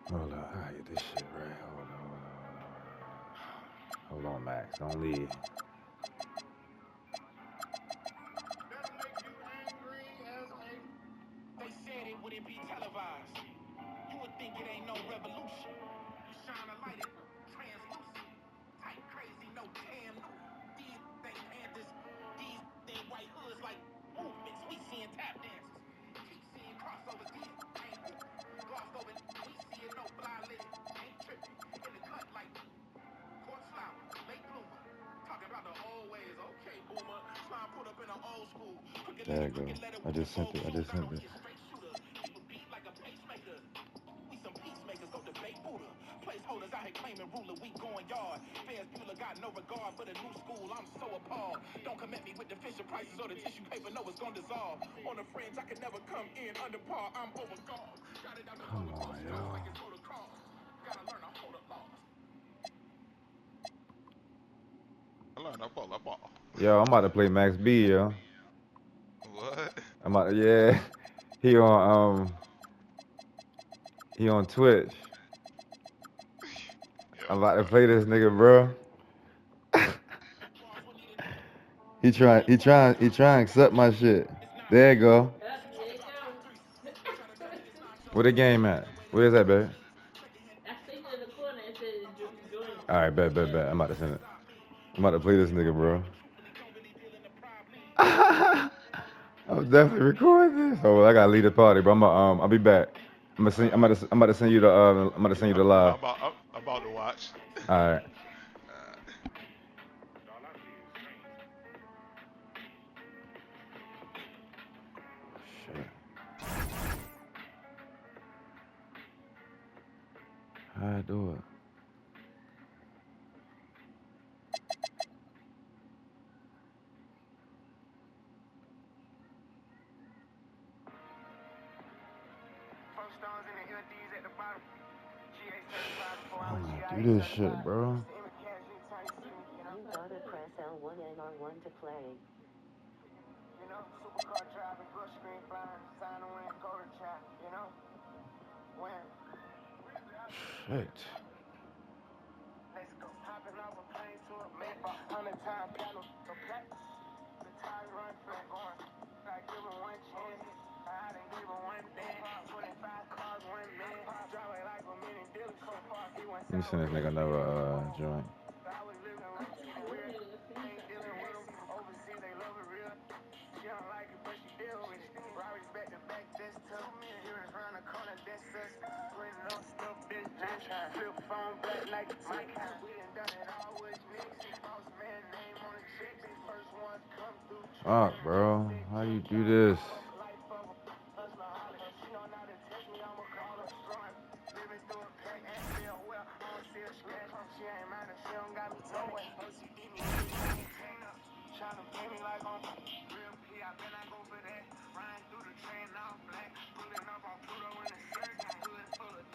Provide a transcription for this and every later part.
Hold on, I get this shit right. Hold on, Max. Don't leave. They said it wouldn't be televised. You would think it ain't no revolution. You shine a light, it translucent. Tight, crazy, no damn. These they panthers, these they white hoods like movements. We seeing tap dances. Keep seeing crossovers. These ain't glossed over. We see it, no fly lit. Ain't tripping. In the cut like court flower, late bloomer. Talking about the old ways. Okay, boomer. Slime put up in an old school. There you go. Crooked letter I with the just sent bold it. I truth. just I sent don't it. get straight shooters. Keep a beat like a pacemaker. We some peacemakers, go debate Buddha. Placeholders out here claiming ruler, we going yard. Fans Bueller got no regard for the new school, I'm so appalled. Don't come at me with the Fisher prices or the tissue paper, no, it's gonna dissolve. On the fringe, I can never come in under par, I'm overgone. Got it out the Come on, comatose, yo. like it's protocol. Gotta learn to hold a law. La ball. Yo, I'm about to play Max B, yo. What? I'm about to, yeah. He on Twitch. I'm Yo, about to bro. play this nigga, bro. He trying to accept my shit. There you go. Yep, there you go. Where the game at? Where's that, babe? I seen it in the corner. It said join. All right, bet, bet, bet. I'm about to send it. I'm about to play this nigga, bro. I'm definitely recording this. Oh, well, I gotta leave the party, bro. I'll be back. I'm about to send you the, I'm about to send you the live. I'm about to watch. All right. Shit. How I do it? I don't know how to do this shit, bro. You gotta press L1 and R1 to play. You know, supercar driving, brush screen flying, sign to win, go to trap, you know? When? Shit. Let's go. Hopping off a plane to a map, 100 times piano, so black. The tires run flat going. I give him one chance. I done give him one dance. 25 cars, one man. Drive it like a mini dealer. So far, he went Let me send this nigga another joint. I was living I like see she one weird. nigga. See, Ain't dealing with them. Overseas, they love it real. She don't like it, but she deal with it. Rari's back to back, that's tough. Heroes round the corner, that's us. Putting on stuff, this bitch. Flip phone, black like Mike. We done done it all with niggas. Boss man, name on the check. First ones come through. Fuck, bro. How you do this? She don't know how to text me, I'ma call her. Living through a pack, and feel well. I don't see a scratch. She ain't mine, she don't got me nowhere. OCD me, tryna play me like I'm real P. I bet I go for that. Riding through the train, all black. Pulling up on Pluto in the shirt. Hood full of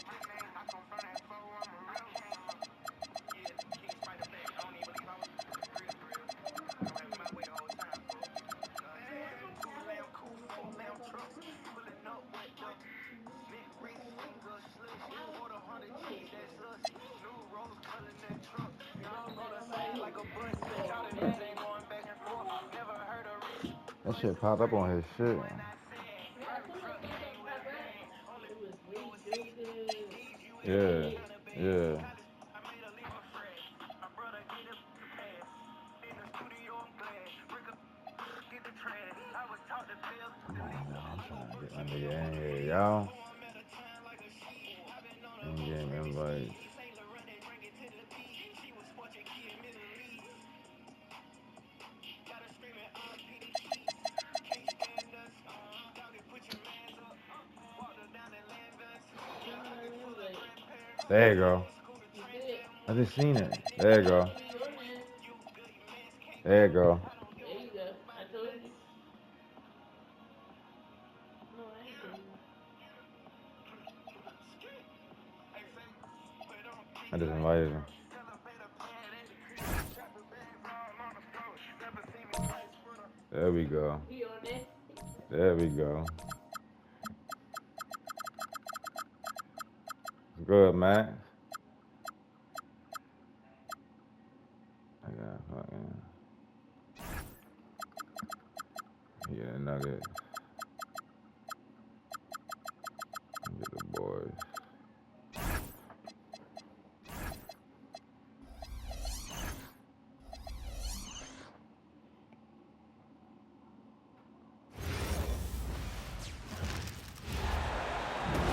my name. I come from that foe, I'm a real gamer. Yeah, King Spider back. I don't even believe I was real for real. I'm having my way the whole time, fool. Two lamb cool, four lamb trucks. Pulling up with them. Big race, finger slush. Order 100 G's, that's us. New rose color that truck. Y'all gonna say like a bus. Y'all the niggas ain't going back and forth. Never heard of rich. That shit popped up on his shit. yeah, I seen that motherfucker pop up. It was we joking. Yeah, yeah. Come on, man. I'm trying to get my nigga in here, y'all. In-game invites. Send me an invite. There you go. You see it? I just seen it. There you go. See you on there. There you go. There you go. I told you. No, I ain't seen you. I just invited him. There we go. He on there? There we go. Good, man. Yeah, fucking. Yeah, nugget. Get the boys.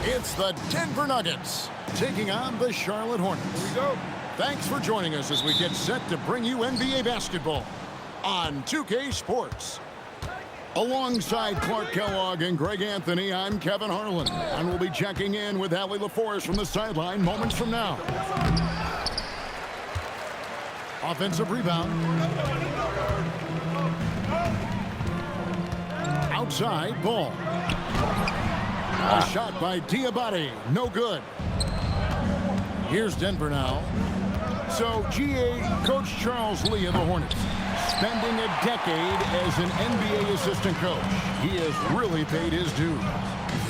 It's the Denver Nuggets taking on the Charlotte Hornets. Here we go. Thanks for joining us as we get set to bring you NBA basketball on 2K Sports. Alongside Clark Kellogg and Greg Anthony, I'm Kevin Harlan, and we'll be checking in with Allie LaForest from the sideline moments from now. Offensive rebound. Outside ball. A shot by Diabate, no good. Here's Denver now. So, GA Coach Charles Lee of the Hornets, spending a decade as an NBA assistant coach. He has really paid his dues.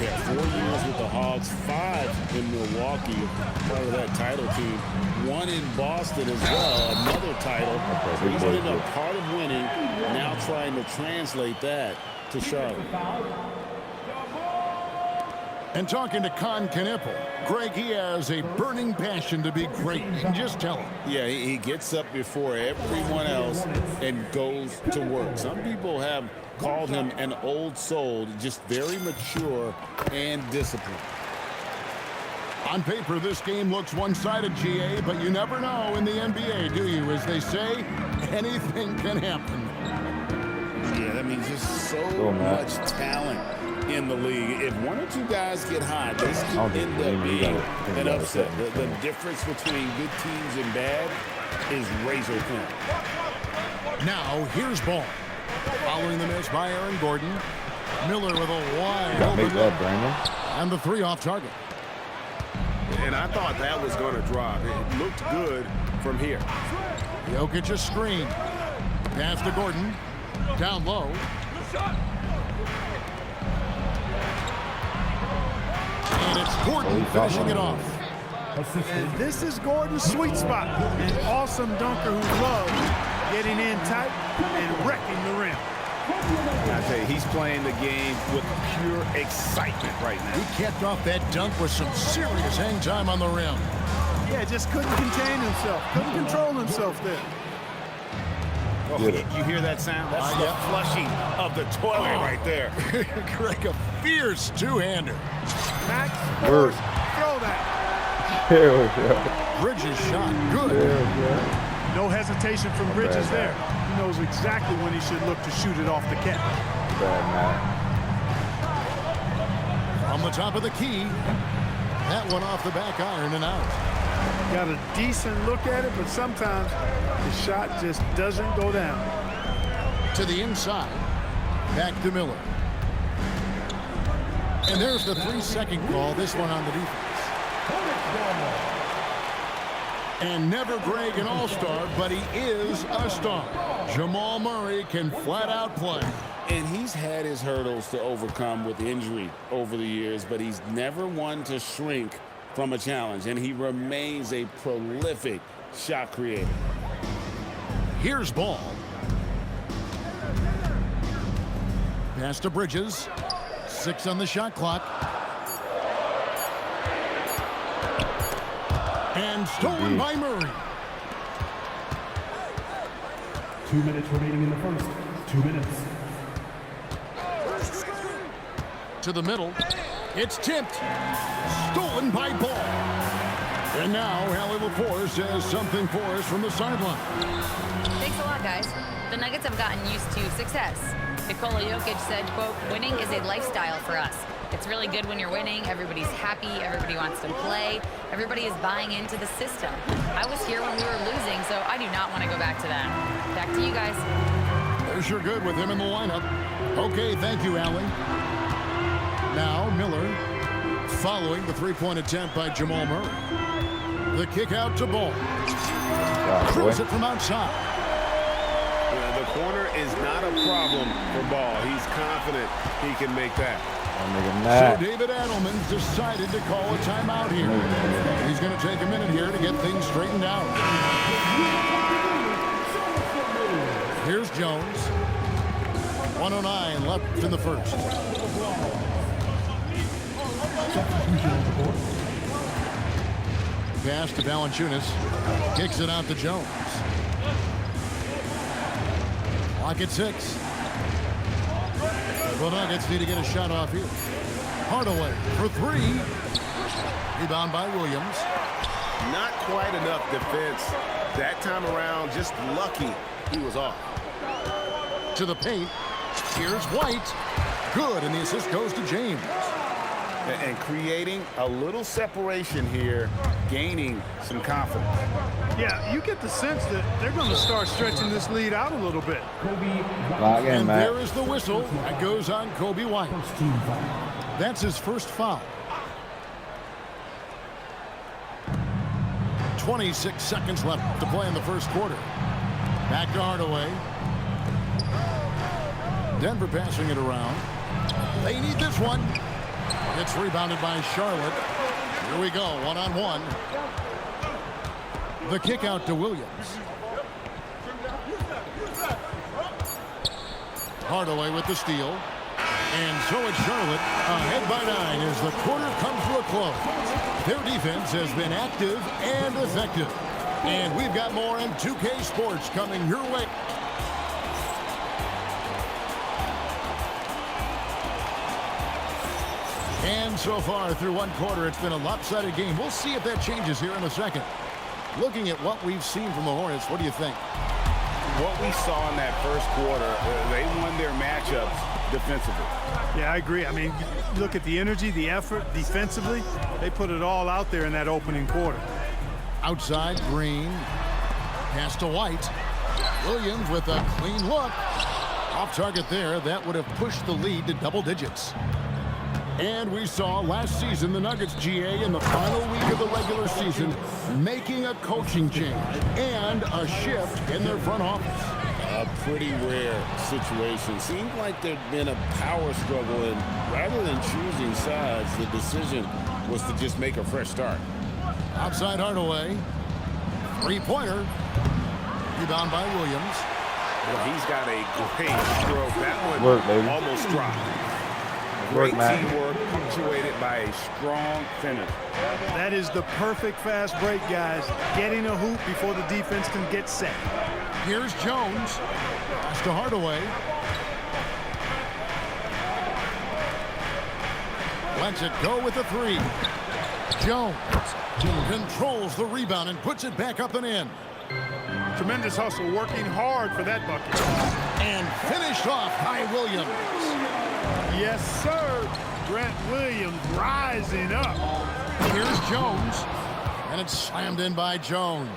Yeah, 4 years with the Hawks, 5 in Milwaukee, part of that title team. 1 in Boston as well, another title. So he's been a part of winning, now trying to translate that to Charlotte. And talking to Con Knipple, Greg, he has a burning passion to be great. Just tell him. Yeah, he gets up before everyone else and goes to work. Some people have called him an old soul, just very mature and disciplined. On paper, this game looks one-sided, GA, but you never know in the NBA, do you? As they say, anything can happen. Yeah, that means just so much talent in the league. If 1 or 2 guys get hot, this can end up being an upset. The difference between good teams and bad is razor thin. Now, here's ball. Following the miss by Aaron Gordon. Miller with a wide open look. And the 3 off target. And I thought that was going to drop. It looked good from here. Jokic a screen. Pass to Gordon. Down low. And it's Gordon finishing it off. And this is Gordon's sweet spot. An awesome dunker who loves getting in tight and wrecking the rim. I tell you, he's playing the game with pure excitement right now. He kept off that dunk with some serious hang time on the rim. Yeah, just couldn't contain himself. Couldn't control himself there. Oh, you hear that sound? That's the flushing of the toilet right there. Greg, a fierce two-hander. Max, throw that. Bridges shot good. No hesitation from Bridges there. He knows exactly when he should look to shoot it off the cap. From the top of the key. That one off the back iron and out. Got a decent look at it, but sometimes the shot just doesn't go down. To the inside. Back to Miller. And there's the 3-second call. This one on the defense. And never Greg an all-star, but he is a star. Jamal Murray can flat out play. And he's had his hurdles to overcome with injury over the years, but he's never one to shrink from a challenge, and he remains a prolific shot creator. Here's ball. Pass to Bridges. 6 on the shot clock. And stolen by Murray. 2 minutes remaining in the first. 2 minutes. To the middle. It's tipped. Stolen by Ball. And now Allie LaForest has something for us from the sideline. Thanks a lot, guys. The Nuggets have gotten used to success. Nikola Jokic said, quote, "Winning is a lifestyle for us. It's really good when you're winning. Everybody's happy. Everybody wants to play. Everybody is buying into the system. I was here when we were losing, so I do not want to go back to that." Back to you guys. They're sure good with him in the lineup. Okay, thank you, Allie. Now Miller following the 3-point attempt by Jamal Murray. The kick out to Ball. Throws it from outside. The corner is not a problem for Ball. He's confident he can make that. So David Adelman's decided to call a timeout here. He's going to take a minute here to get things straightened out. Here's Jones. 1:09 left in the first. Pass to Valanciunas. Kicks it out to Jones. Clock at 6. The Nuggets need to get a shot off here. Hardaway for 3. Rebound by Williams. Not quite enough defense that time around. Just lucky he was off. To the paint. Here's White. Good, and the assist goes to James. And creating a little separation here, gaining some confidence. Yeah, you get the sense that they're going to start stretching this lead out a little bit. And there is the whistle that goes on Kobe White. That's his first foul. 26 seconds left to play in the first quarter. Back to Hardaway. Denver passing it around. They need this one. It's rebounded by Charlotte. Here we go, one-on-one. The kick out to Williams. Hardaway with the steal. And so it's Charlotte ahead by 9 as the quarter comes to a close. Their defense has been active and effective. And we've got more in 2K Sports coming your way. And so far through one quarter, it's been a lopsided game. We'll see if that changes here in a second. Looking at what we've seen from the Hornets, what do you think? What we saw in that first quarter, they won their matchups defensively. Yeah, I agree. I mean, look at the energy, the effort defensively. They put it all out there in that opening quarter. Outside, Green. Pass to White. Williams with a clean look. Off target there. That would have pushed the lead to double digits. And we saw last season the Nuggets, GA, in the final week of the regular season, making a coaching change and a shift in their front office. A pretty rare situation. Seemed like there'd been a power struggle, and rather than choosing sides, the decision was to just make a fresh start. Outside Hardaway. Three-pointer. Rebound by Williams. Well, he's got a great stroke. That one almost dropped. Great teamwork punctuated by a strong finish. That is the perfect fast break, guys. Getting a hoop before the defense can get set. Here's Jones. Pass to Hardaway. Lets it go with a 3. Jones controls the rebound and puts it back up and in. Tremendous hustle, working hard for that bucket. And finished off by Williams. Yes, sir. Grant Williams rising up. Here's Jones. And it's slammed in by Jones.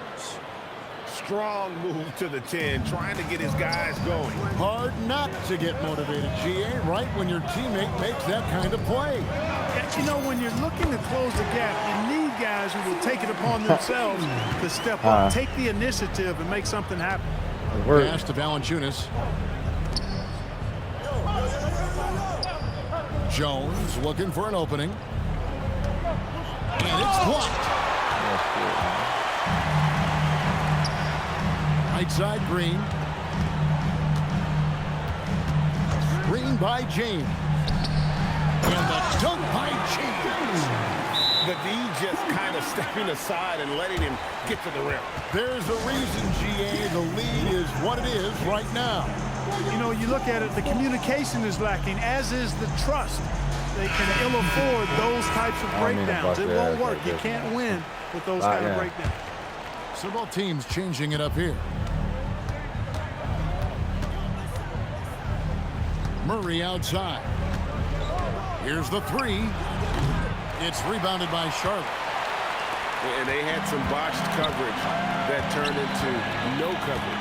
Strong move to the 10, trying to get his guys going. Hard not to get motivated, GA, right when your teammate makes that kind of play. Yeah, you know, when you're looking to close the gap, you need guys who will take it upon themselves to step up, take the initiative, and make something happen. Pass to Valanciunas. Jones looking for an opening. And it's blocked. Right side, Green. Green by James. And the dunk by James. The D just kind of stepping aside and letting him get to the rim. There's a reason, GA, the lead is what it is right now. You know, you look at it, the communication is lacking, as is the trust. They can ill afford those types of breakdowns. It won't work. You can't win with those kind of breakdowns. So both teams changing it up here. Murray outside. Here's the 3. It's rebounded by Charlotte. And they had some botched coverage that turned into no coverage.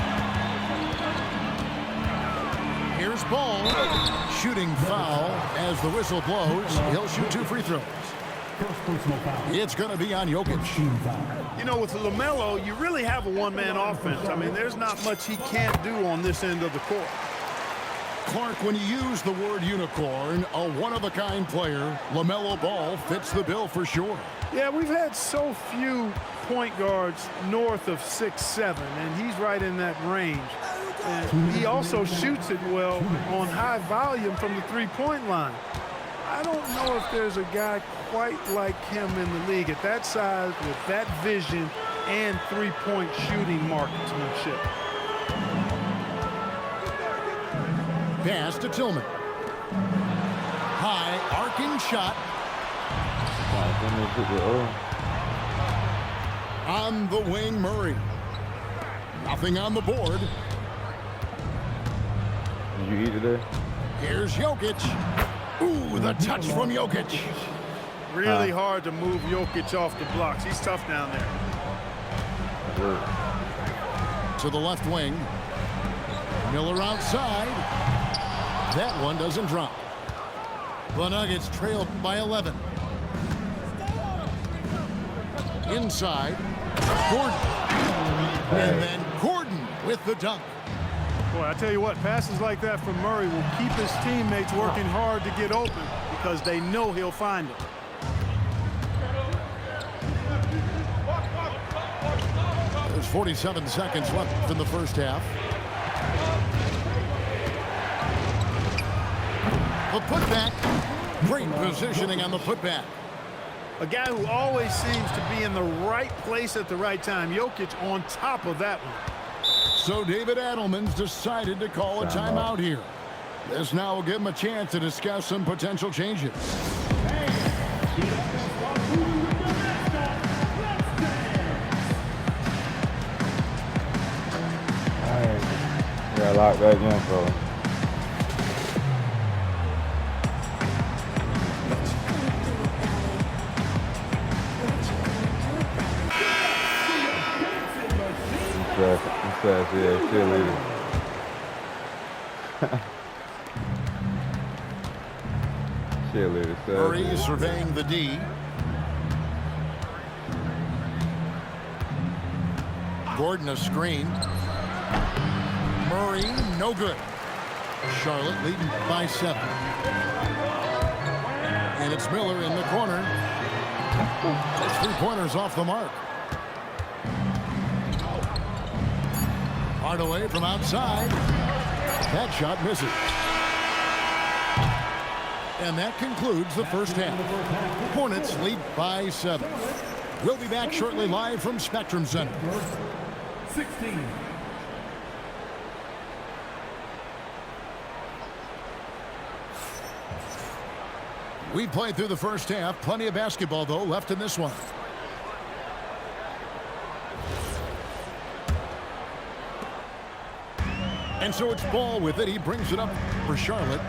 Here's Ball. Shooting foul as the whistle blows. He'll shoot 2 free throws. It's going to be on Jokic. You know, with LaMelo, you really have a one-man offense. I mean, there's not much he can't do on this end of the court. Clark, when you use the word unicorn, a one-of-a-kind player, LaMelo Ball fits the bill for sure. Yeah, we've had so few point guards north of 6'7", and he's right in that range. And he also shoots it well on high volume from the three-point line. I don't know if there's a guy quite like him in the league at that size with that vision and three-point shooting marksmanship. Pass to Tillman. High arcing shot. On the wing, Murray. Nothing on the board. Did you eat today? Here's Jokic. Ooh, the touch from Jokic. Really hard to move Jokic off the blocks. He's tough down there. To the left wing. Miller outside. That one doesn't drop. The Nuggets trailed by 11. Inside. Gordon. And then Gordon with the dunk. Boy, I tell you what, passes like that from Murray will keep his teammates working hard to get open because they know he'll find them. There's 47 seconds left in the first half. The putback. Great positioning on the putback. A guy who always seems to be in the right place at the right time. Jokic on top of that one. So David Adelman's decided to call a timeout here. This now will give him a chance to discuss some potential changes. Yeah, lock that in, bro. Yeah, cheerleader. Cheerleader. Murray surveying the D. Gordon a screen. Murray, no good. Charlotte leading by 7. And it's Miller in the corner. It's 3-pointers off the mark. Hardaway from outside. That shot misses. And that concludes the first half. Hornets lead by 7. We'll be back shortly live from Spectrum Center. 16. We played through the first half. Plenty of basketball, though, left in this one. And so it's Ball with it. He brings it up for Charlotte.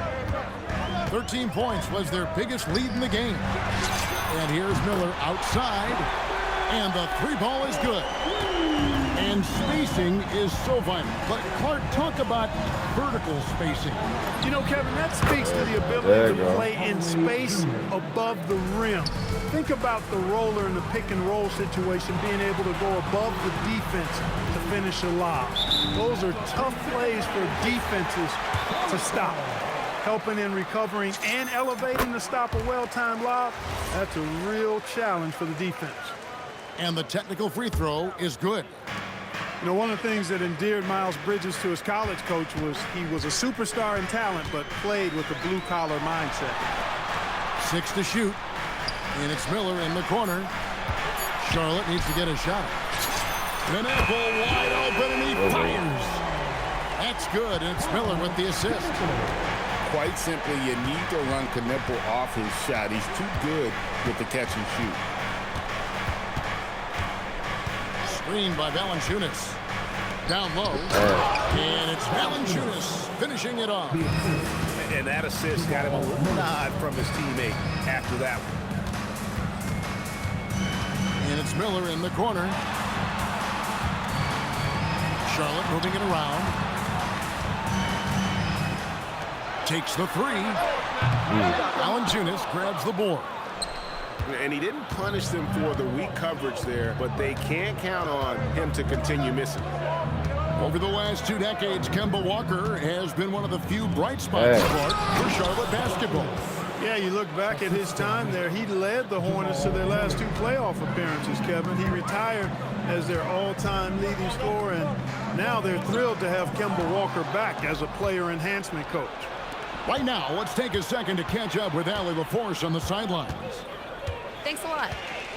13 points was their biggest lead in the game. And here's Miller outside. And the 3-ball is good. And spacing is so vital. But Clark, talk about vertical spacing. You know, Kevin, that speaks to the ability to play in space above the rim. Think about the roller in the pick and roll situation being able to go above the defense to finish a lob. Those are tough plays for defenses to stop. Helping in recovering and elevating to stop a well-timed lob, that's a real challenge for the defense. And the technical free throw is good. You know, one of the things that endeared Miles Bridges to his college coach was he was a superstar in talent, but played with a blue-collar mindset. 6 to shoot. And it's Miller in the corner. Charlotte needs to get a shot. Knuckle wide open, and he fires. That's good, and it's Miller with the assist. Quite simply, you need to run Knuckle off his shot. He's too good with the catch and shoot. Screen by Valanciunas. Down low. And it's Valanciunas finishing it off. And that assist got him a little nod from his teammate after that one. And it's Miller in the corner. Charlotte moving it around. Takes the 3. Valanciunas grabs the board. And he didn't punish them for the weak coverage there, but they can't count on him to continue missing. Over the last 2 decades, Kemba Walker has been one of the few bright spots for Charlotte basketball. Yeah, you look back at his time there, he led the Hornets to their last 2 playoff appearances, Kevin. He retired as their all-time leading scorer, and now they're thrilled to have Kemba Walker back as a player enhancement coach. Right now, let's take a second to catch up with Allie LaForce on the sidelines. Thanks a lot.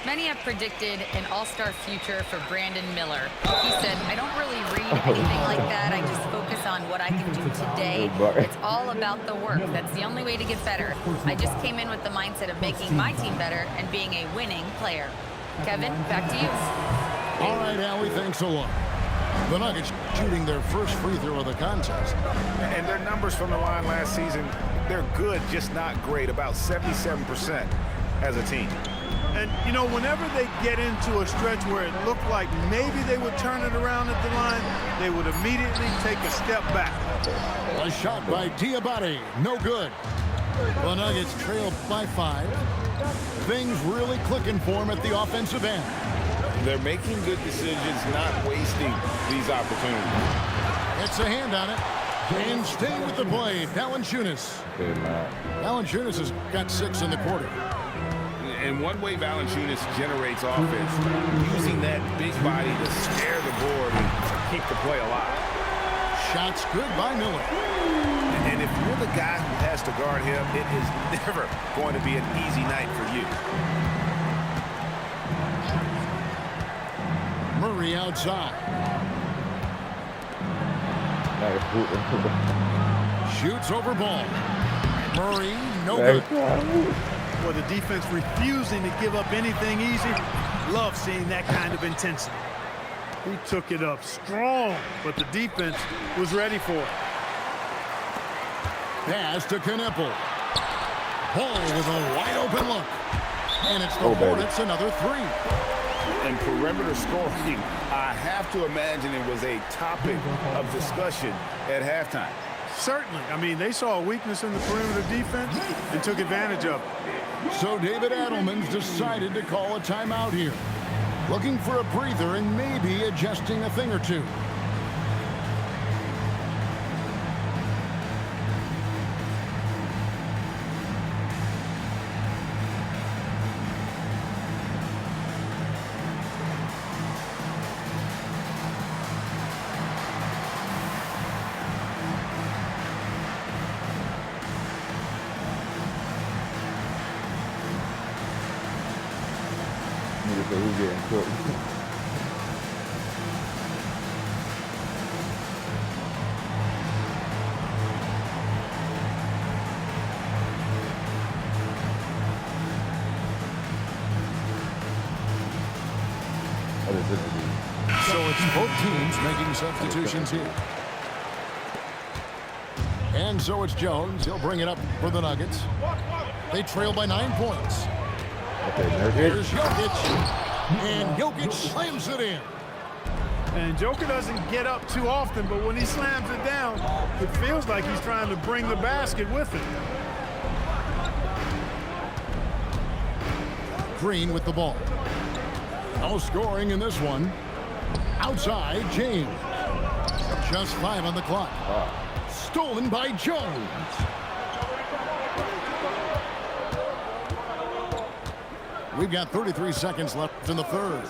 Many have predicted an all-star future for Brandon Miller. He said, I don't really read anything like that. I just focus on what I can do today. It's all about the work. That's the only way to get better. I just came in with the mindset of making my team better and being a winning player. Kevin, back to you. All right, Allie, thanks a lot. The Nuggets shooting their first free throw of the contest. And their numbers from the line last season, they're good, just not great, about 77% as a team. And, you know, whenever they get into a stretch where it looked like maybe they would turn it around at the line, they would immediately take a step back. A shot by Diabate, no good. The Nuggets trail by 5. Things really clicking for them at the offensive end. They're making good decisions, not wasting these opportunities. It's a hand on it. And staying with the play, Valanciunas. Valanciunas has got 6 in the quarter. And one way Valanciunas generates offense, using that big body to scare the board and keep the play alive. Shots good by Miller. And if you're the guy who has to guard him, it is never going to be an easy night for you. Murray outside. Shoots over ball. Murray, no good. For the defense refusing to give up anything easy. Love seeing that kind of intensity. He took it up strong, but the defense was ready for it. Pass to Knipple. Paul with a wide open look. And it's the Hornets, another 3. And perimeter scoring, I have to imagine it was a topic of discussion at halftime. Certainly. I mean, they saw a weakness in the perimeter defense and took advantage of it. So David Adelman's decided to call a timeout here. Looking for a breather and maybe adjusting a thing or two. Who's getting cooked? So it's both teams making substitutions here. And so it's Jones. He'll bring it up for the Nuggets. They trail by 9 points. Here's Jokic. And Jokic slams it in. And Joker doesn't get up too often, but when he slams it down, it feels like he's trying to bring the basket with him. Green with the ball. No scoring in this one. Outside, James. Just 5 on the clock. Stolen by Jones. We've got 33 seconds left in the third.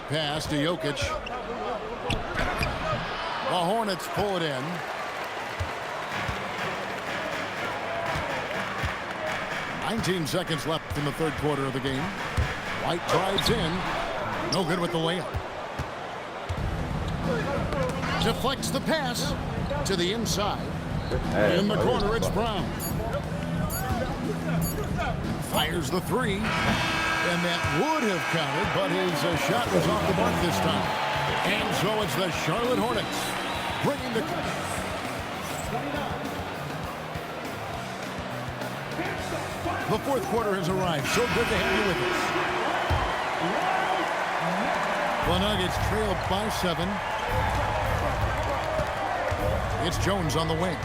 Pass to Jokic. The Hornets pull it in. $19 seconds left in the third quarter of the game. White drives in. No good with the layup. Deflects the pass to the inside. In the corner, it's Brown. Fires the 3. And that would have counted, but his shot was off the mark this time. And so it's the Charlotte Hornets bringing the... The fourth quarter has arrived. So good to have you with us. The Nuggets trail by 7. It's Jones on the wing.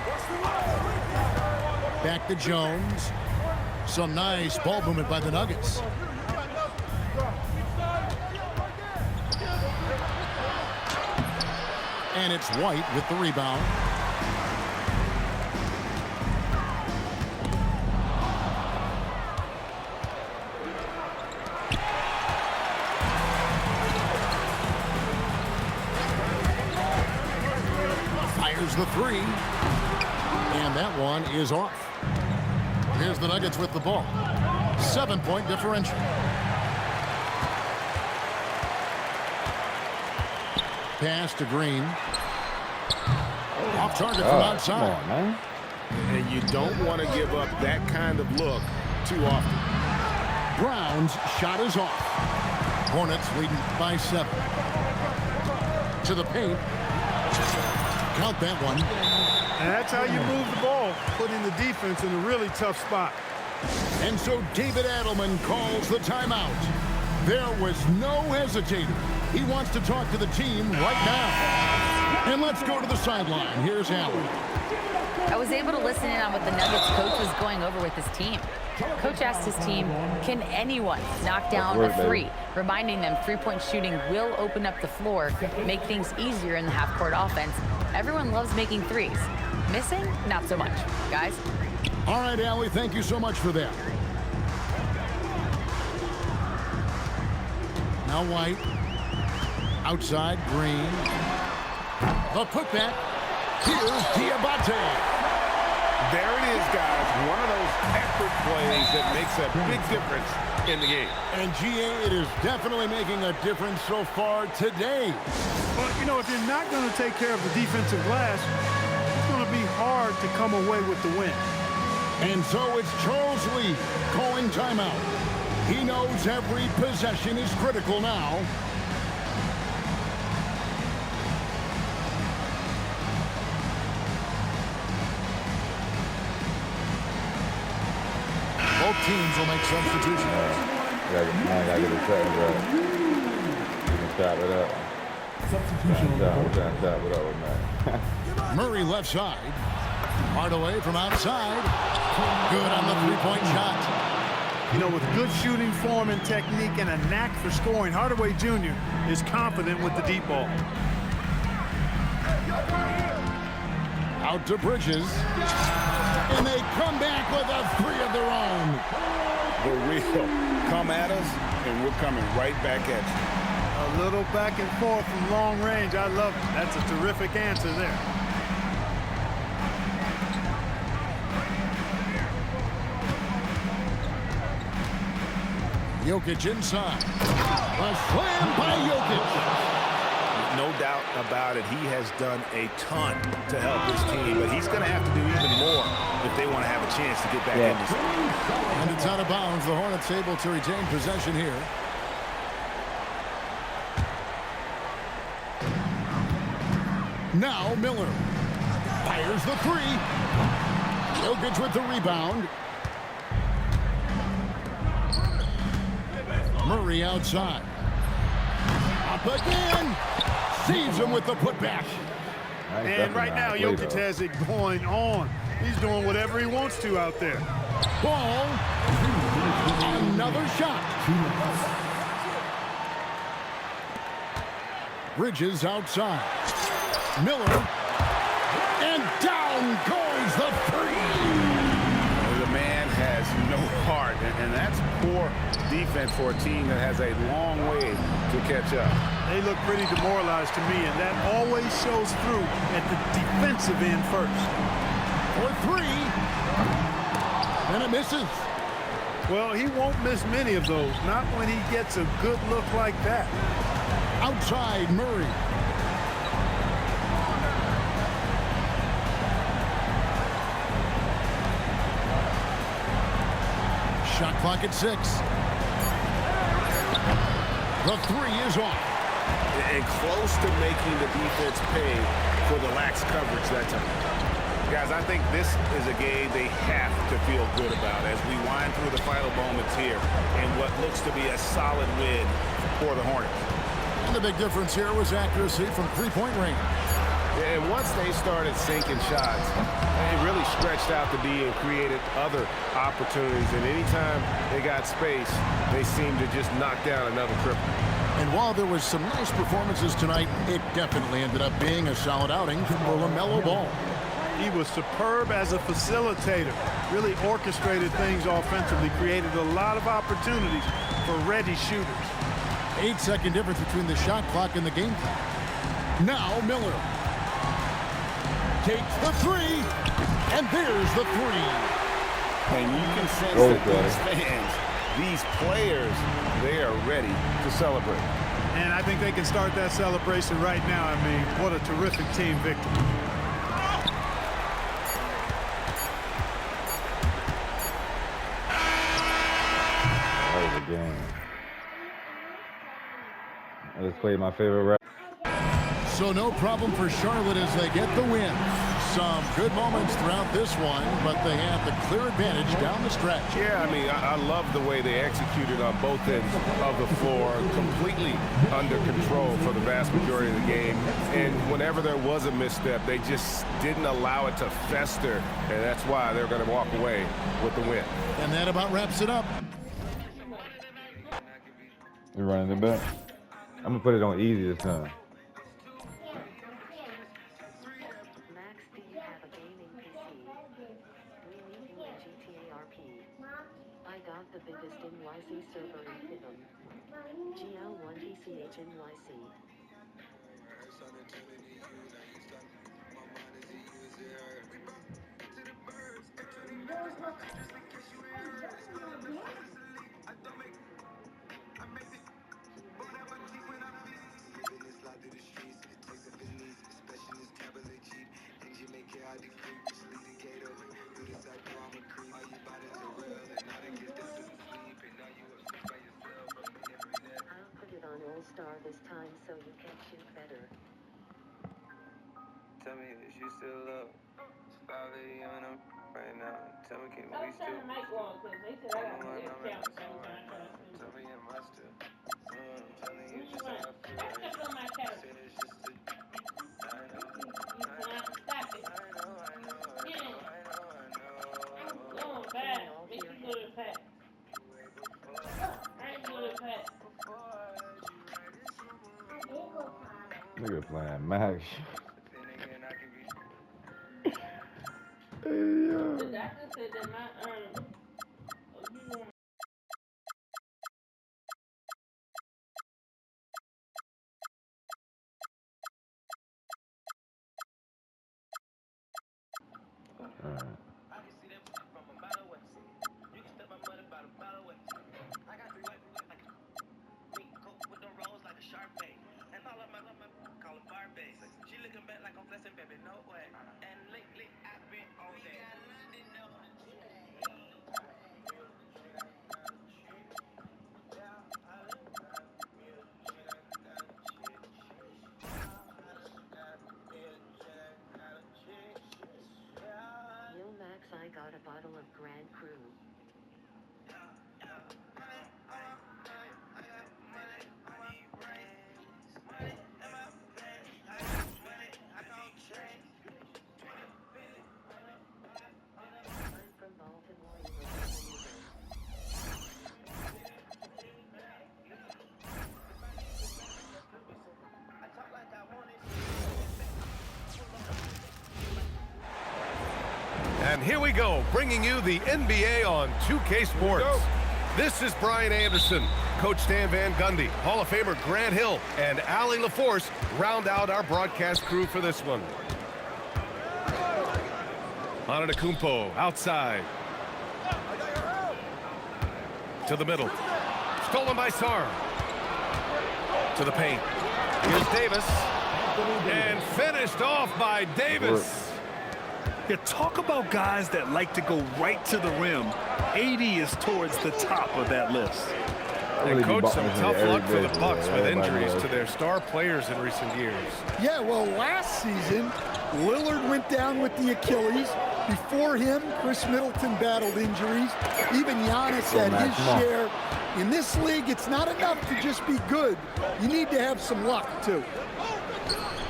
Back to Jones. Some nice ball movement by the Nuggets. And it's White with the rebound. Fires the three. And that one is off. Here's the Nuggets with the ball. 7-point differential. Pass to Green. Off target from outside. Come on, man. And you don't want to give up that kind of look too often. Brown's shot is off. Hornets leading by 7. To the paint. Count that one. And that's how you move the ball, putting the defense in a really tough spot. And so David Adelman calls the timeout. There was no hesitating. He wants to talk to the team right now. And let's go to the sideline. Here's Allen. I was able to listen in on what the Nuggets coach was going over with his team. Coach asked his team, can anyone knock down a three? Reminding them three-point shooting will open up the floor, make things easier in the half-court offense. Everyone loves making threes. Missing? Not so much. Guys? All right, Allie, thank you so much for that. Now White. Outside, Green. The putback. Here's Diabate. There it is, guys. One of those effort plays that makes a big difference in the game. And GA, it is definitely making a difference so far today. But, you know, if you're not going to take care of the defensive glass, it's going to be hard to come away with the win. And so it's Charles Lee calling timeout. He knows every possession is critical now. Both teams will make substitutions. I gotta get a second right. You can chop it up. Substitution. Chop it up, man. Murray left side. Hardaway from outside. Good on the three-point shot. You know, with good shooting form and technique and a knack for scoring, Hardaway Jr. is confident with the deep ball. Out to Bridges. And they come back with a three of their own. The real come at us, and we're coming right back at you. A little back and forth from long range. I love it. That's a terrific answer there. Jokic inside. A slam by Jokic. No doubt about it, he has done a ton to help his team, but he's going to have to do even more if they want to have a chance to get back in this game. And it's out of bounds. The Hornets able to retain possession here. Now Miller fires the three. Jokic with the rebound. Murray outside. Up again. Sees him with the putback. And right now, Jokic has it going on. He's doing whatever he wants to out there. Ball. Another shot. Bridges outside. Miller. And down goes the three. The man has no heart, and that's poor defense for a team that has a long way to catch up. They look pretty demoralized to me, and that always shows through at the defensive end first. For three. And it misses. Well, he won't miss many of those, not when he gets a good look like that. Outside Murray. Shot clock at 6. The three is off. And close to making the defense pay for the lax coverage that time. Guys, I think this is a game they have to feel good about as we wind through the final moments here in what looks to be a solid win for the Hornets. And the big difference here was accuracy from three-point range. And once they started sinking shots, they really stretched out the D and created other opportunities. And anytime they got space, they seemed to just knock down another triple. And while there was some nice performances tonight, it definitely ended up being a solid outing for LaMelo Ball. He was superb as a facilitator, really orchestrated things offensively, created a lot of opportunities for ready shooters. 8-second difference between the shot clock and the game clock. Now Miller takes the three, and there's the three. And you can sense that these fans, these players, they are ready to celebrate. And I think they can start that celebration right now. I mean, what a terrific team victory. Game. I just played my favorite rap. So no problem for Charlotte as they get the win. Some good moments throughout this one, but they have the clear advantage down the stretch. Yeah, I mean, I love the way they executed on both ends of the floor, completely under control for the vast majority of the game. And whenever there was a misstep, they just didn't allow it to fester, and that's why they're going to walk away with the win. And that about wraps it up. You're running it back. I'm gonna put it on easy this time. Max, do you have a gaming PC? We need you in GTA RP. I got the biggest NYC server in Finland. GL1TCH NYC. All-Star this time so you can shoot better. Tell me, is you still up? Spotlight on them right now. Tell me, can we still? Tell me, am I still? Telling you just how I feel. Say it's just I know. Going back. Make you go to the pack. I ain't go to the pack. Nigga playing Max. The doctor said that my I got a bottle of Grand Cru. I'm from Baltimore, And here we go, bringing you the NBA on 2K Sports. This is Brian Anderson. Coach Stan Van Gundy, Hall of Famer Grant Hill, and Allie LaForce round out our broadcast crew for this one. Antetokounmpo outside. To the middle. Stolen by Sarr. To the paint. Here's Davis. And finished off by Davis. Yeah, talk about guys that like to go right to the rim. 80 is towards the top of that list. And coach, some tough luck for the Bucks with injuries to their star players in recent years. Yeah, well, last season, Lillard went down with the Achilles. Before him, Chris Middleton battled injuries. Even Giannis had his share. In this league, it's not enough to just be good. You need to have some luck, too.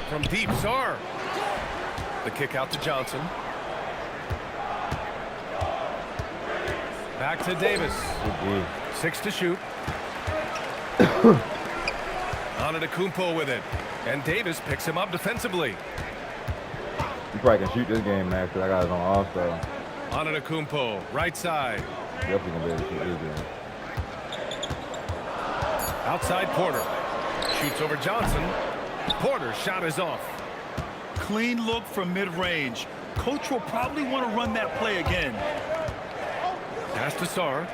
From deep, Sarr. The kick out to Johnson. Back to Davis. 6 to shoot. Antetokounmpo with it. And Davis picks him up defensively. You probably can shoot this game, man, because I got it on All-Star. Antetokounmpo, right side. Definitely gonna be able to shoot this game. Outside Porter. Shoots over Johnson. Porter's shot is off. Clean look from mid-range. Coach will probably want to run that play again. Pass to Sarr.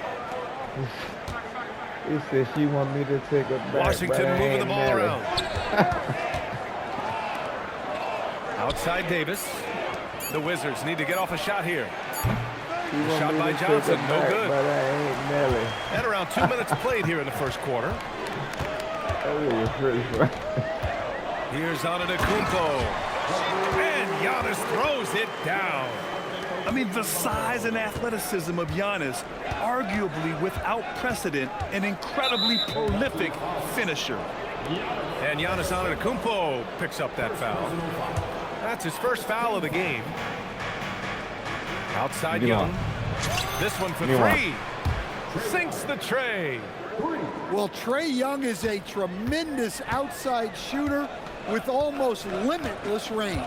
He said she want me to take a back. Washington moving the ball around. Outside Davis. The Wizards need to get off a shot here. Shot by Johnson, no good. But I ain't Nelly. And around 2 minutes played here in the first quarter. Here's Antetokounmpo. And Giannis throws it down. I mean, the size and athleticism of Giannis, arguably without precedent, an incredibly prolific finisher. And Giannis Antetokounmpo picks up that foul. That's his first foul of the game. Outside Young. This one for three. Sinks the tray. Well, Trae Young is a tremendous outside shooter with almost limitless range.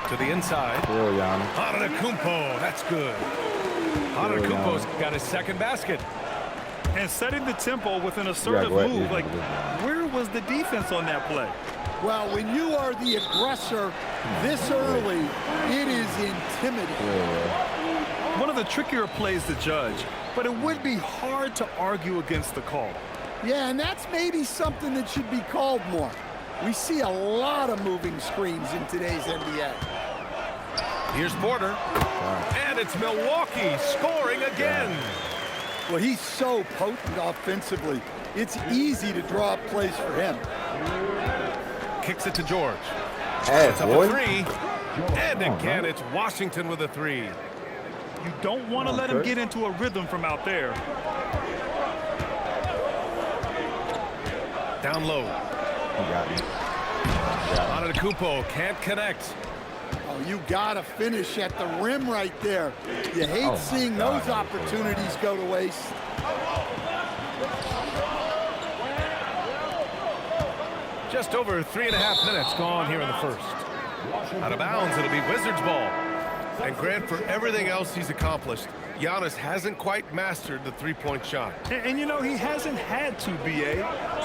To the inside. Antetokounmpo, that's good. Antetokounmpo's got his second basket. And setting the tempo with an assertive move. Like, where was the defense on that play? Well, when you are the aggressor this early, it is intimidating. One of the trickier plays to judge, but it would be hard to argue against the call. Yeah, and that's maybe something that should be called more. We see a lot of moving screens in today's NBA. Here's Porter. And it's Milwaukee scoring again. Well, he's so potent offensively. It's easy to draw up plays for him. Kicks it to George. It's up a three. And again, it's Washington with a three. You don't want to let him get into a rhythm from out there. Down low. Antetokounmpo can't connect. Oh, you gotta finish at the rim right there. You hate seeing those opportunities go to waste. Just over 3.5 minutes gone here in the first. Out of bounds, it'll be Wizards ball. And Grant, for everything else he's accomplished, Giannis hasn't quite mastered the three-point shot. And you know, he hasn't had to, B.A.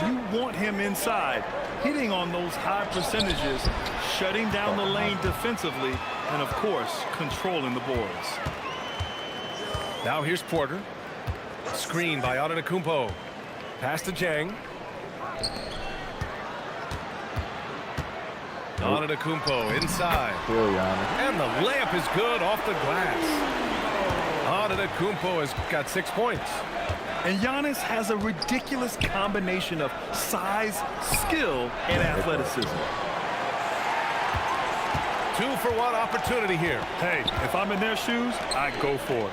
You want him inside, hitting on those high percentages, shutting down the lane defensively, and, of course, controlling the boards. Now here's Porter. Screen by Antetokounmpo. Pass to Jang. Antetokounmpo inside. And the layup is good off the glass. Antetokounmpo has got 6 points. And Giannis has a ridiculous combination of size, skill, and athleticism. 2-for-1 opportunity here. Hey, if I'm in their shoes, I'd go for it.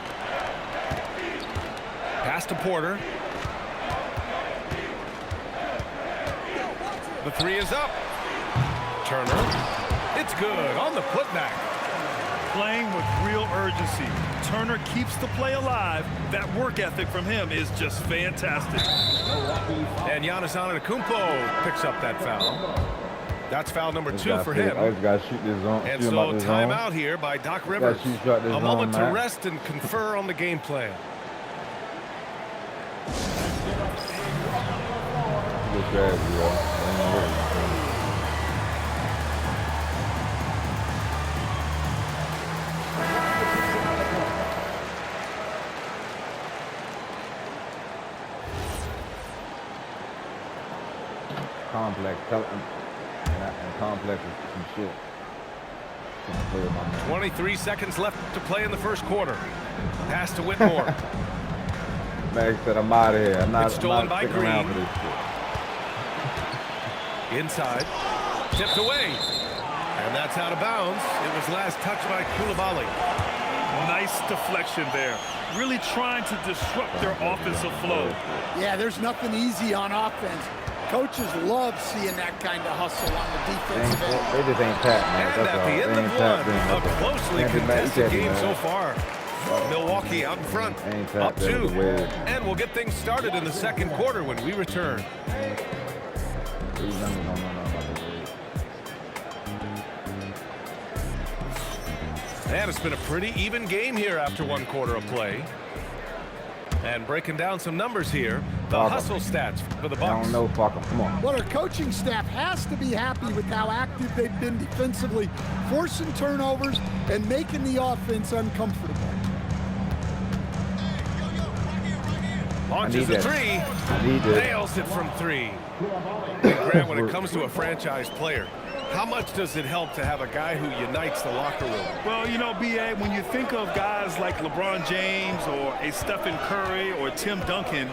Pass to Porter. The three is up. Turner. It's good on the putback. Playing with real urgency. Turner keeps the play alive. That work ethic from him is just fantastic. And Giannis Antetokounmpo picks up that foul. That's foul number 2 for him. I just got to shoot this zone. And so timeout here by Doc Rivers. A moment to rest and confer on the game plan. Good strategy, bro. Complex, and complex is some shit. 23 seconds left to play in the first quarter. Pass to Whitmore. Max said, I'm out of here. I'm not, it's stolen by sticking around for Green. this shit. Inside. Tipped away. And that's out of bounds. It was last touched by Coulibaly. Nice deflection there. Really trying to disrupt their offensive flow. Yeah, there's nothing easy on offense. Coaches love seeing that kind of hustle on the defensive end. They just ain't tapped, man. And at the end of one, a closely contested game so far. Milwaukee out in front, up 2. And we'll get things started in the second quarter when we return. These youngers don't know nothing about this league. And it's been a pretty even game here after 1 quarter of play. And breaking down some numbers here, the hustle stats for the Bucks. I don't know, fuck 'em. Come on. Well, our coaching staff has to be happy with how active they've been defensively, forcing turnovers and making the offense uncomfortable. Launches the three, nails it from 3. And Grant, when it comes to a franchise player, how much does it help to have a guy who unites the locker room? Well, you know, B.A., when you think of guys like LeBron James or a Stephen Curry or Tim Duncan,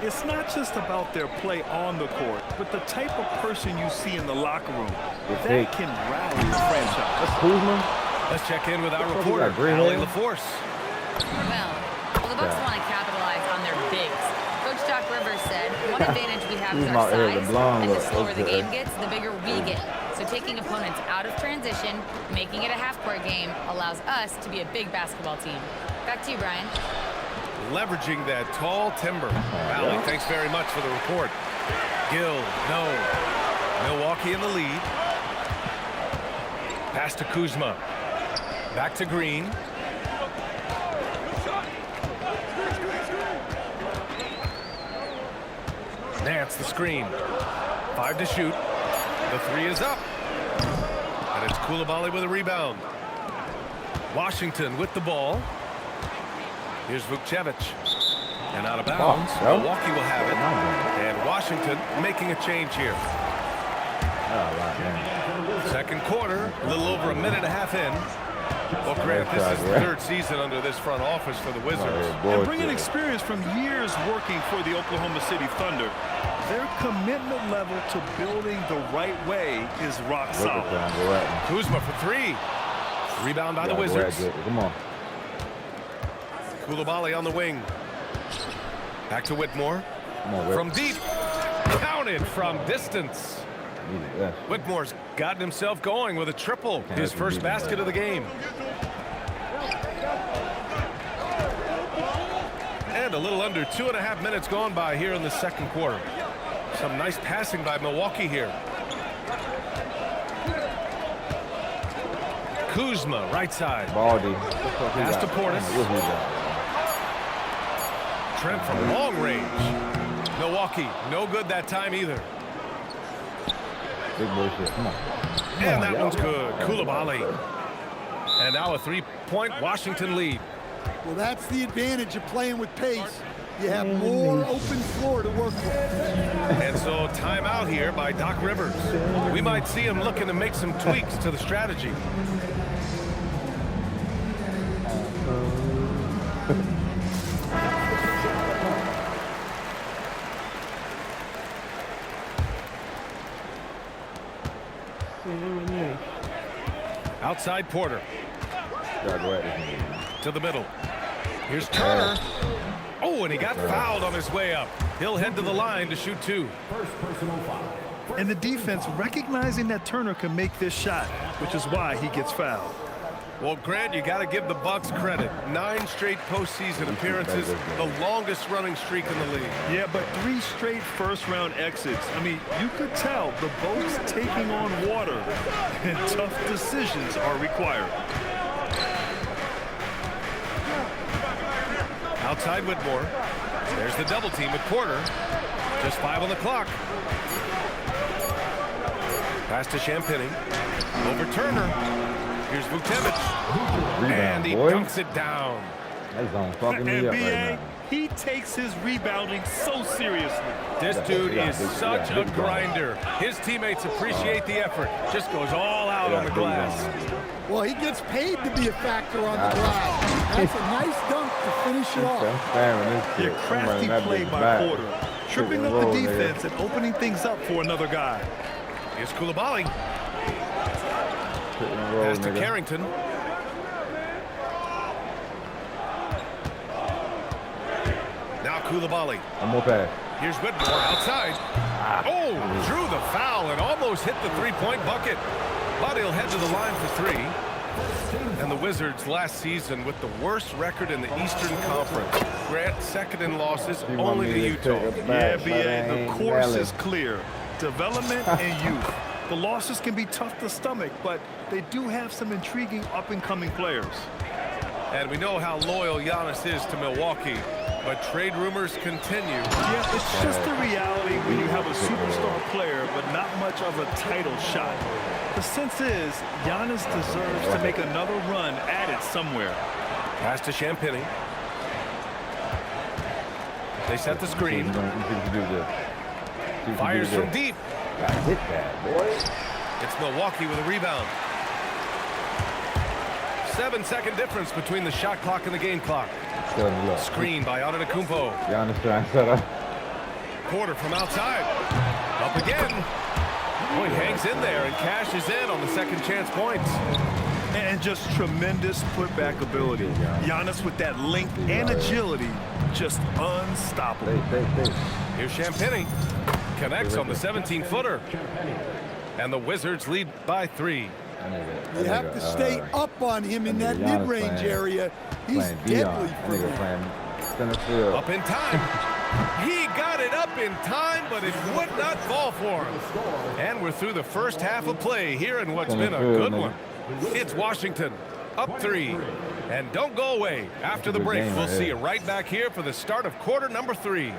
it's not just about their play on the court, but the type of person you see in the locker room that can rally the franchise. That's Kuzma. Let's check in with our reporter, Allie LaForce. Well, the Bucks want to capitalize on their bigs. Coach Doc Rivers said, one advantage we have is our size, and the slower the game gets, the bigger we get. So taking opponents out of transition, making it a half-court game, allows us to be a big basketball team. Back to you, Brian. Leveraging that tall timber. Allie, thanks very much for the report. Gill, no. Milwaukee in the lead. Pass to Kuzma. Back to Green. Nance the screen. 5 to shoot. The 3 is up. And it's Coulibaly with a rebound. Washington with the ball. Here's Vukcevic. And out of bounds. Milwaukee will have it. And Washington making a change here. Second quarter, a little over a minute and a half in. Well, Grant, this is the 3rd season under this front office for the Wizards. And bringing experience from years working for the Oklahoma City Thunder, their commitment level to building the right way is rock solid. Kuzma for 3. Rebound by the Wizards. Come on. Coulibaly on the wing. Back to Whitmore. From deep. Counted from distance. Whitmore's gotten himself going with a triple. His first basket of the game. And a little under 2.5 minutes gone by here in the second quarter. Some nice passing by Milwaukee here. Kuzma, right side. Baldy. Pass to Portis. Trent from long range. Milwaukee, no good that time either. Big bullshit. Come on. And that one's good. Coulibaly. And now a 3-point Washington lead. Well, that's the advantage of playing with pace. You have more open floor to work with. And so timeout here by Doc Rivers. We might see him looking to make some tweaks to the strategy. Outside Porter. To the middle. Here's Turner. Oh, and he got fouled on his way up. He'll head to the line to shoot 2. And the defense recognizing that Turner can make this shot, which is why he gets fouled. Well, Grant, you got to give the Bucks credit. 9 straight postseason appearances, the longest running streak in the league. Yeah, but 3 straight first-round exits. I mean, you could tell the boat's taking on water, and tough decisions are required. Outside Whitmore. There's the double team with Porter. Just 5 on the clock. Pass to Champagny. Over Turner. Here's Vukcevic. And he dunks it down. That's on fucking me up right now. He takes his rebounding so seriously. This dude is such a grinder. His teammates appreciate the effort. Just goes all out on the glass. Well, he gets paid to be a factor on the glass. That's a nice dunk to finish it off. Your crafty play by Porter, tripping up the defense and opening things up for another guy. Here's Coulibaly. Pass to Carrington. Now Coulibaly. One more pass. Here's Whitmore outside. Oh, drew the foul and almost hit the 3-point bucket. But he'll head to the line for 3. And the Wizards last season with the worst record in the Eastern Conference. Grant second in losses, only to Utah. Yeah, B.A., the course is clear. development and youth. The losses can be tough to stomach, but they do have some intriguing up-and-coming players. And we know how loyal Giannis is to Milwaukee, but trade rumors continue. Yeah, it's just the reality when you have a superstar player, but not much of a title shot. The sense is Giannis deserves to make another run at it somewhere. Pass to Champagnie. They set the screen. Fires from deep. Got hit that, boy. It's Milwaukee with a rebound. 7-second difference between the shot clock and the game clock. Screen by Antetokounmpo. Giannis trying to set up. Porter from outside. Up again. Oh, he hangs in there and cashes in on the second chance points. And just tremendous putback ability. Giannis with that length and agility, just unstoppable. Here's Champagnie. Connects on the 17-footer. And the Wizards lead by 3. You have to stay up on him in that mid-range area. He's deadly for you. Up in time. He got it up in time, but it would not fall for him. And we're through the first half of play here in what's been a good one. It's Washington, up 3. And don't go away. After the break, we'll see you right back here for the start of quarter number 3.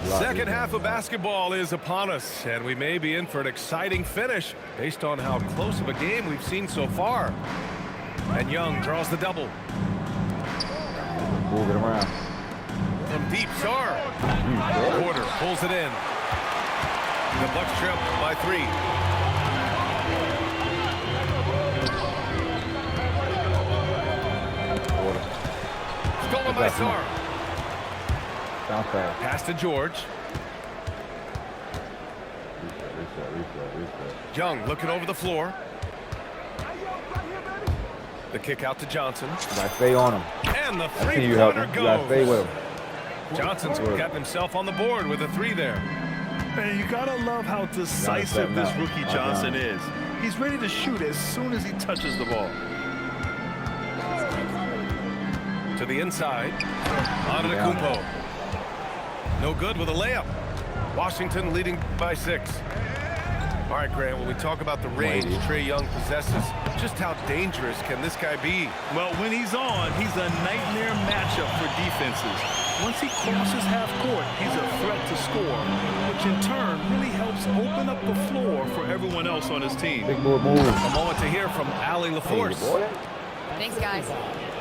Second half of basketball is upon us, and we may be in for an exciting finish based on how close of a game we've seen so far. And Young draws the double. Move it around. From deep, Sarr. Porter pulls it in. The Bucks trail by 3. Stolen by Sarr. Pass to George. Reset. Young looking over the floor. The kick out to Johnson. Gotta stay on him. And the I see you helping. three-pointer You gotta stay with goes. him. Johnson's got himself on the board with a 3 there. And you gotta love how decisive this rookie Johnson is. He's ready to shoot as soon as he touches the ball. To the inside. Antetokounmpo. No good with a layup. Washington leading by 6. All right, Grant, when we talk about the range Trae Young possesses, just how dangerous can this guy be? Well, when he's on, he's a nightmare matchup for defenses. Once he crosses half court, he's a threat to score, which in turn really helps open up the floor for everyone else on his team. Big move. A moment to hear from Allie LaForce. Thanks, guys.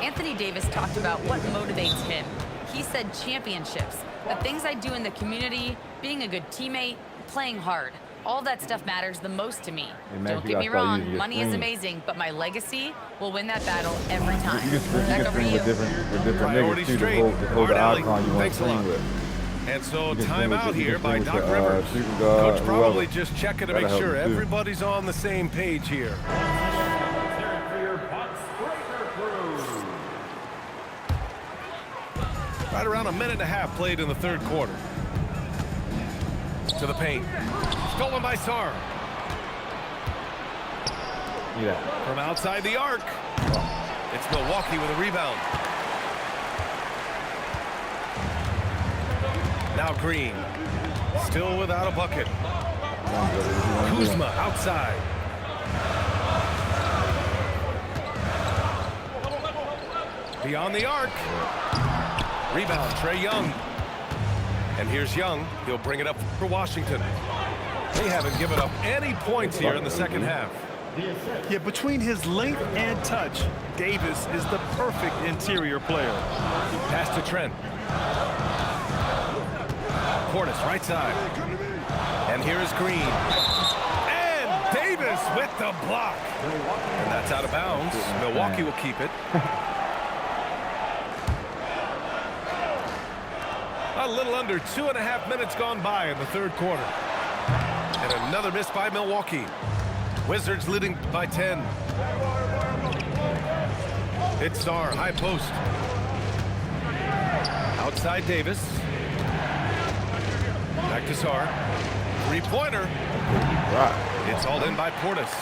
Anthony Davis talked about what motivates him. He said championships, the things I do in the community, being a good teammate, playing hard. All that stuff matters the most to me. Don't get me wrong, money is amazing, but my legacy will win that battle every time. Back over to you. With different niggas too, to hold the icon you want to swing with. And so timeout here by Doc Rivers. Coach probably just checking to make sure everybody's on the same page here. Right around a minute and a half played in the third quarter. To the paint. Stolen by Sarr. Yeah. From outside the arc. It's Milwaukee with a rebound. Now Green. Still without a bucket. Kuzma outside. Beyond the arc. Rebound, Trae Young. And here's Young. He'll bring it up for Washington. They haven't given up any points here in the second half. Yeah, between his length and touch, Davis is the perfect interior player. Pass to Trent. Portis right side. And here is Green. And Davis with the block. And that's out of bounds. Milwaukee will keep it. A little under 2.5 minutes gone by in the third quarter. And another miss by Milwaukee. Wizards leading by 10. It's Sarr, high post. Outside Davis. Back to Sarr. Three-pointer. It's hauled in by Portis.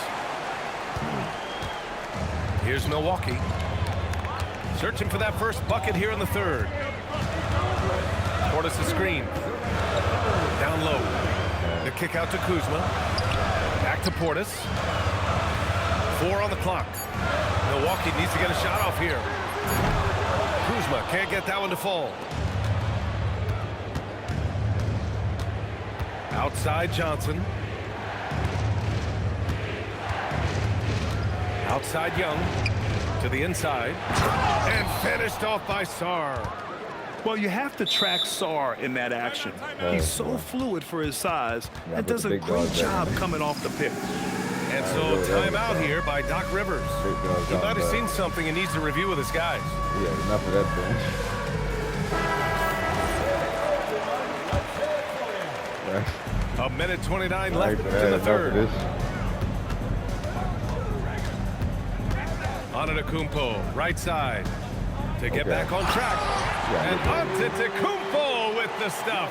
Here's Milwaukee. Searching for that first bucket here in the third. Portis a screen. kick out to Kuzma. Back to Portis. 4 on the clock. Milwaukee needs to get a shot off here. Kuzma can't get that one to fall. Outside Johnson. Outside Young. To the inside. And finished off by Sarr. Well, you have to track Sarr in that action. He's so fluid for his size and does a great job coming off the pick. And so timeout here by Doc Rivers. He might have seen something and needs to review with his guys. Yeah, enough of that thing. A minute 29 left in the third. Antetokounmpo, right side, to get back on track. And Antetokounmpo with the stuff.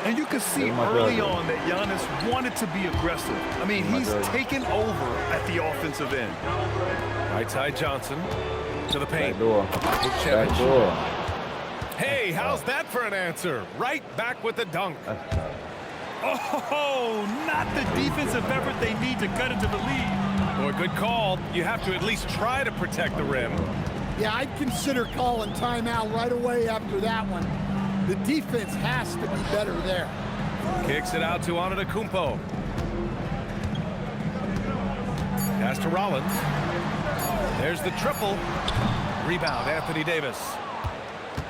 And you can see early on that Giannis wanted to be aggressive. I mean, he's taken over at the offensive end. Right side Johnson to the paint. Back door. Hey, how's that for an answer? Right back with the dunk. Oh, not the defensive effort they need to cut into the lead. Boy, good call. You have to at least try to protect the rim. Yeah, I'd consider calling timeout right away after that one. The defense has to be better there. Kicks it out to Antetokounmpo. Pass to Rollins. There's the triple. Rebound, Anthony Davis.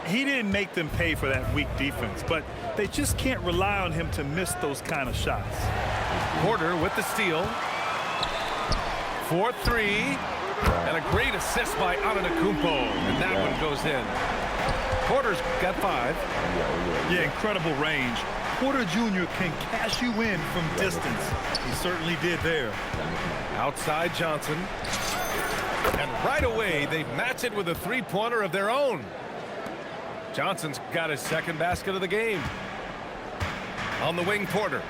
He didn't make them pay for that weak defense, but they just can't rely on him to miss those kind of shots. Porter with the steal. 4-3. And a great assist by Antetokounmpo. And that one goes in. Porter's got 5. Yeah, incredible range. Porter Jr. can cash you in from distance. He certainly did there. Outside Johnson. And right away, they match it with a three-pointer of their own. Johnson's got his second basket of the game. On the wing, Porter.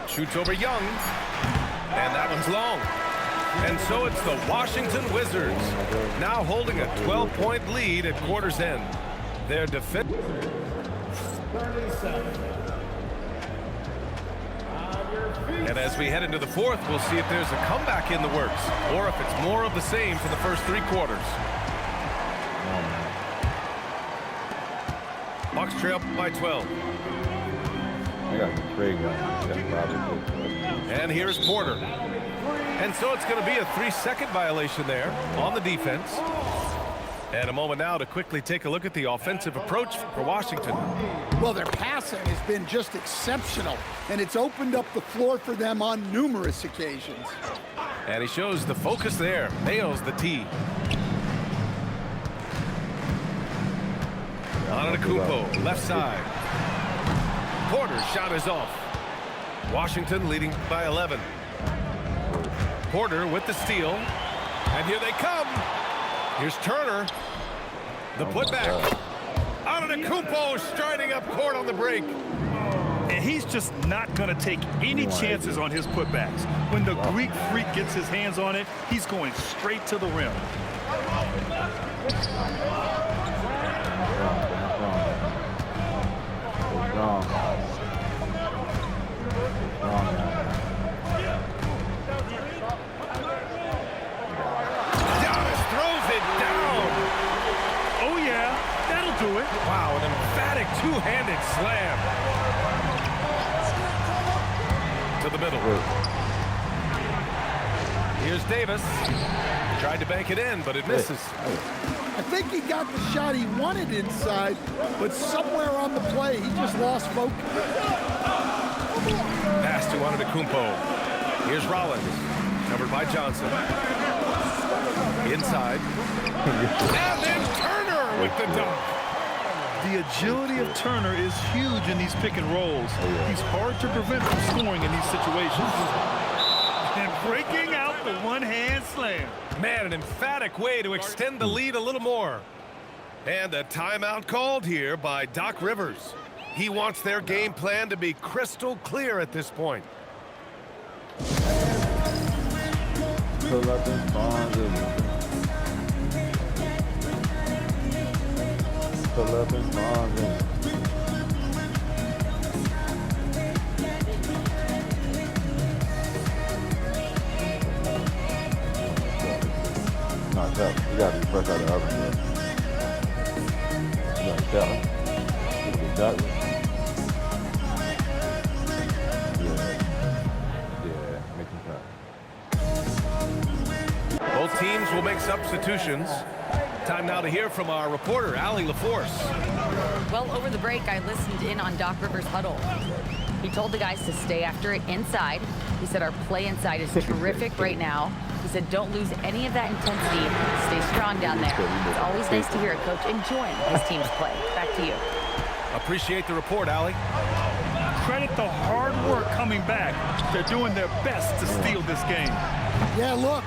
Shoots over Young. And that one's long. And so it's the Washington Wizards now holding a 12-point lead at quarter's end. Their defense. And as we head into the fourth, we'll see if there's a comeback in the works or if it's more of the same for the first 3 quarters. Bucks trail by 12. I got some trade going. And here's Porter. And so it's going to be a 3-second violation there on the defense. And a moment now to quickly take a look at the offensive approach for Washington. Well, their passing has been just exceptional, and it's opened up the floor for them on numerous occasions. And he shows the focus there. Nails the tee. Antetokounmpo, left side. Porter's shot is off. Washington leading by 11. Porter with the steal. And here they come. Here's Turner. The putback. Antetokounmpo striding up court on the break. And he's just not going to take any chances on his putbacks. When the Greek freak gets his hands on it, he's going straight to the rim. Giannis throws it down. Oh, yeah, that'll do it. Wow, an emphatic two-handed slam. To the middle. Here's Davis. Tried to bank it in, but it misses. I think he got the shot he wanted inside, but somewhere on the play, he just lost focus. Pass to Antetokounmpo. Here's Rollins. Covered by Johnson. Inside. And then Turner with the dunk. The agility of Turner is huge in these pick and rolls. He's hard to prevent from scoring in these situations. And breaking out the one-hand slam. Man, an emphatic way to extend the lead a little more. And a timeout called here by Doc Rivers. He wants their game plan to be crystal clear at this point. Pull up and bonds. Pull up and bonds. You gotta be fresh out of the oven, man. You gotta tell him. You get that one. Yeah, make him cut. Both teams will make substitutions. Time now to hear from our reporter, Allie LaForce. Well, over the break, I listened in on Doc Rivers' huddle. He told the guys to stay after it inside. He said our play inside is terrific right now. He said don't lose any of that intensity. Stay strong down there. It's always nice to hear a coach enjoying his team's play. Back to you. Appreciate the report, Allie. Credit the hard work coming back. They're doing their best to steal this game. Yeah, look,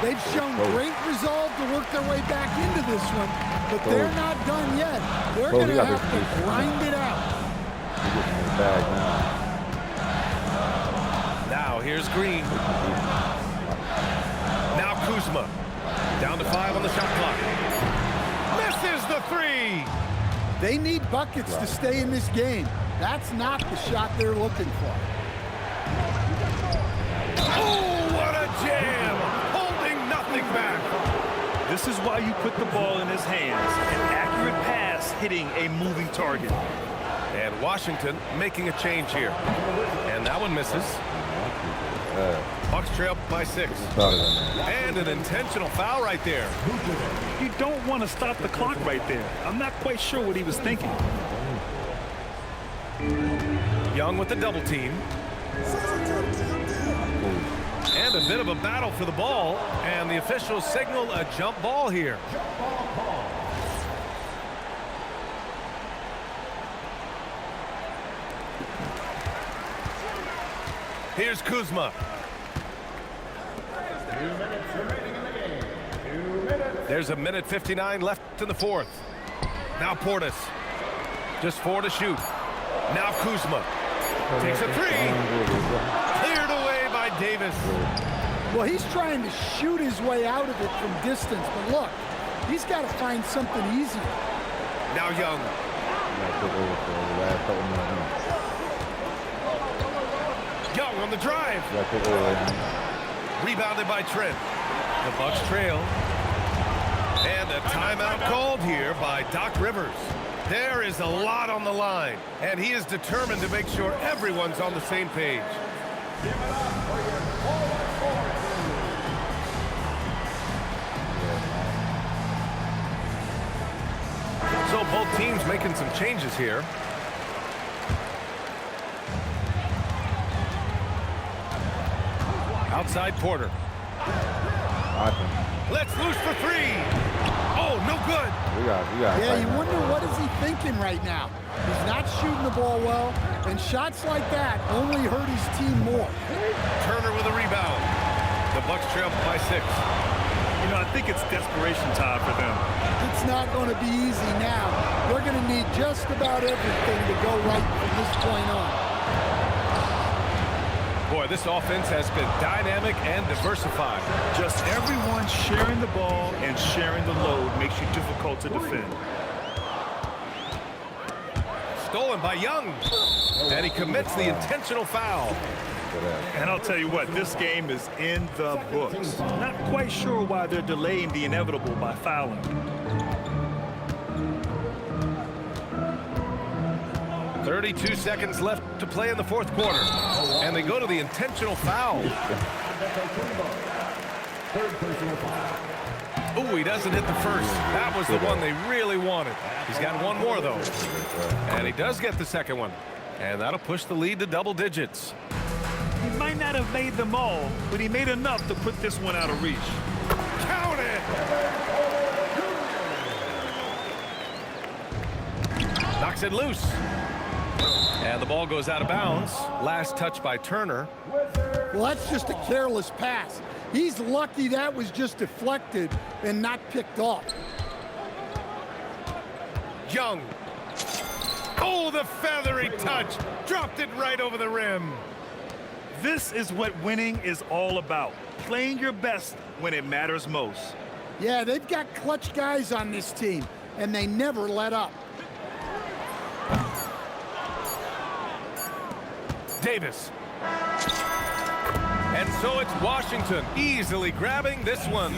they've shown great resolve to work their way back into this one, but they're not done yet. They're going to have to grind it out. Now here's Green. Now Kuzma. Down to 5 on the shot clock. Misses the 3. They need buckets to stay in this game. That's not the shot they're looking for. Oh, what a jam! Holding nothing back. This is why you put the ball in his hands. An accurate pass hitting a moving target. And Washington making a change here. And that one misses. Bucks trail by 6. And an intentional foul right there. You don't want to stop the clock right there. I'm not quite sure what he was thinking. Young with the double team. And a bit of a battle for the ball. And the officials signal a jump ball here. Here's Kuzma. There's a minute 59 left in the fourth. Now Portis. Just 4 to shoot. Now Kuzma. Takes a 3. Cleared away by Davis. Well, he's trying to shoot his way out of it from distance, but look, he's got to find something easier. Now Young. Young on the drive. Rebounded by Trent. The Bucks trail. And a timeout called here by Doc Rivers. There is a lot on the line, and he is determined to make sure everyone's on the same page. So both teams making some changes here. Outside Porter. Let's loose for 3. Oh, no good. Yeah, you wonder what is he thinking right now. He's not shooting the ball well, and shots like that only hurt his team more. Turner with a rebound. The Bucks trail by 6. You know, I think it's desperation time for them. It's not going to be easy now. They're going to need just about everything to go right from this point on. Boy, this offense has been dynamic and diversified. Just everyone sharing the ball and sharing the load makes you difficult to defend. Stolen by Young. And he commits the intentional foul. And I'll tell you what, this game is in the books. Not quite sure why they're delaying the inevitable by fouling. .32 seconds left to play in the fourth quarter. And they go to the intentional foul. Ooh, he doesn't hit the first. That was the one they really wanted. He's got one more, though. And he does get the second one. And that'll push the lead to double digits. He might not have made them all, but he made enough to put this one out of reach. Count it! Knocks it loose. And the ball goes out of bounds. Last touch by Turner. Well, that's just a careless pass. He's lucky that was just deflected and not picked off. Young. Oh, the feathery touch. Dropped it right over the rim. This is what winning is all about. Playing your best when it matters most. Yeah, they've got clutch guys on this team, and they never let up. Davis. And so it's Washington easily grabbing this one.